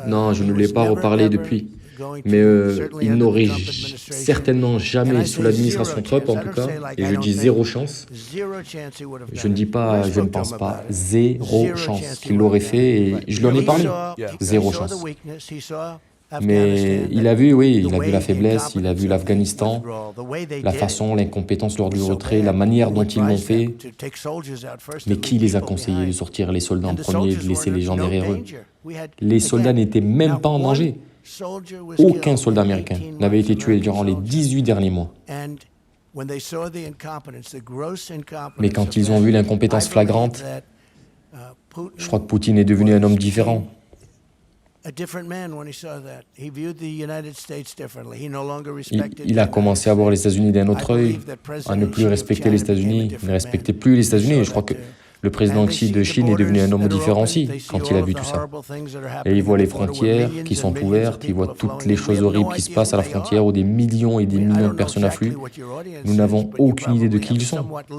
Non, je ne lui ai pas reparlé depuis. Mais il n'aurait certainement jamais, sous l'administration Trump en tout cas, et je dis zéro chance, je ne dis pas, je ne pense pas, zéro chance qu'il l'aurait fait, et je lui en ai parlé, zéro chance. Mais il a vu, oui, il a vu la faiblesse, il a vu l'Afghanistan, la façon, l'incompétence lors du retrait, la manière dont ils l'ont fait. Mais qui les a conseillés de sortir les soldats en premier, de laisser les gens derrière eux? Les soldats n'étaient même pas en danger. Aucun soldat américain n'avait été tué durant les 18 derniers mois. Mais quand ils ont vu l'incompétence flagrante, je crois que Poutine est devenu un homme différent. Il a commencé à voir les États-Unis d'un autre œil, à ne plus respecter les États-Unis, il ne respectait plus les États-Unis. Je crois que le président Xi de Chine est devenu un homme différent aussi quand il a vu tout ça. Et il voit les frontières qui sont ouvertes, il voit toutes les choses horribles qui se passent à la frontière où des millions et des millions de personnes affluent. Nous n'avons aucune idée de qui ils sont. Je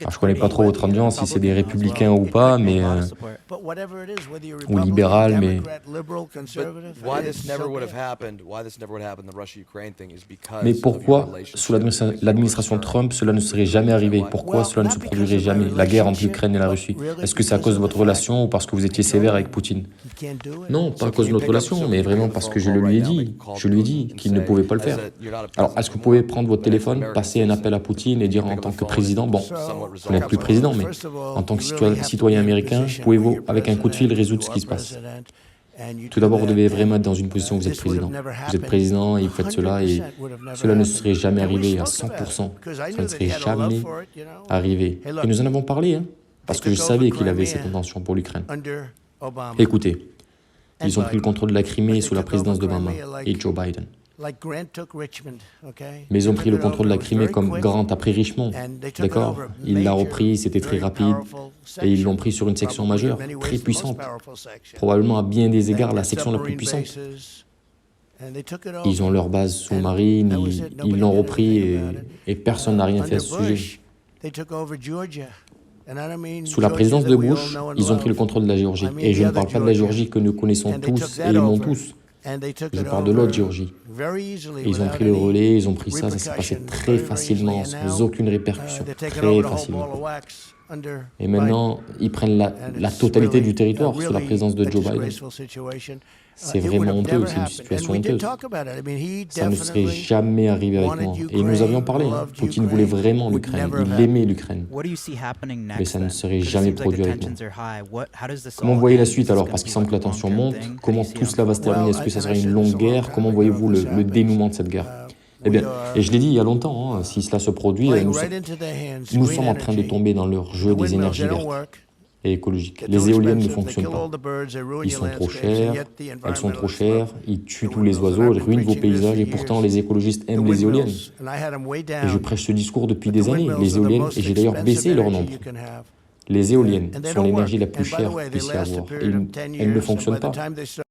ne connais pas trop votre audience, si c'est des républicains ou pas, mais ou libéral, mais pourquoi, sous l'administration Trump, cela ne serait jamais arrivé? Pourquoi cela ne se produirait jamais, la guerre entre l'Ukraine et la Russie? Est-ce que c'est à cause de votre relation ou parce que vous étiez sévère avec Poutine? Non, pas à cause de notre relation, mais vraiment parce que je le lui ai dit. Je lui ai dit qu'il ne pouvait pas le faire. Alors, est-ce que vous pouvez prendre votre téléphone, passer un appel à Poutine et dire en tant que président, bon, vous n'êtes plus président, mais en tant que citoyen américain, pouvez-vous, avec un coup de fil, résoudre ce qui se passe? Tout d'abord, vous devez vraiment être dans une position où vous êtes président. Vous êtes président et vous faites cela, et cela ne serait jamais arrivé à 100%. Ça ne serait jamais arrivé. Et nous en avons parlé, hein, parce que je savais qu'il avait cette intention pour l'Ukraine. Écoutez, ils ont pris le contrôle de la Crimée sous la présidence d'Obama et Joe Biden. Mais ils ont pris le contrôle de la Crimée comme Grant a pris Richmond, d'accord? Il l'a repris, c'était très rapide, et ils l'ont pris sur une section majeure, très puissante, probablement à bien des égards la section la plus puissante. Ils ont leur base sous-marine, ils l'ont repris, et personne n'a rien fait à ce sujet. Sous la présidence de Bush, ils ont pris le contrôle de la Géorgie, et je ne parle pas de la Géorgie que nous connaissons tous et aimons tous. Je parle de l'autre Géorgie. Et ils ont pris le relais, ils ont pris ça s'est passé très facilement, sans aucune répercussion, très facilement. Et maintenant, ils prennent la totalité du territoire sous la présence de Joe Biden. C'est vraiment honteux, c'est une situation honteuse. Ça ne serait jamais arrivé avec moi. Et nous avions parlé, hein. Poutine voulait vraiment l'Ukraine, il aimait l'Ukraine. Mais ça ne serait jamais produit avec moi. Comment voyez la suite alors? Parce qu'il semble que la tension monte. Comment tout cela va se terminer? Est-ce que ça sera une longue guerre? Comment voyez-vous le dénouement de cette guerre? Eh bien, et je l'ai dit il y a longtemps, hein, si cela se produit, nous sommes en train de tomber dans leur jeu des énergies vertes et écologiques. Les éoliennes ne fonctionnent pas. Ils sont trop chers, elles sont trop chères, ils tuent tous les oiseaux, ils ruinent vos paysages, et pourtant les écologistes aiment les éoliennes. Et je prêche ce discours depuis des années, les éoliennes, et j'ai d'ailleurs baissé leur nombre. Les éoliennes sont l'énergie la plus chère qu'il puisse y avoir, et elles ne fonctionnent pas.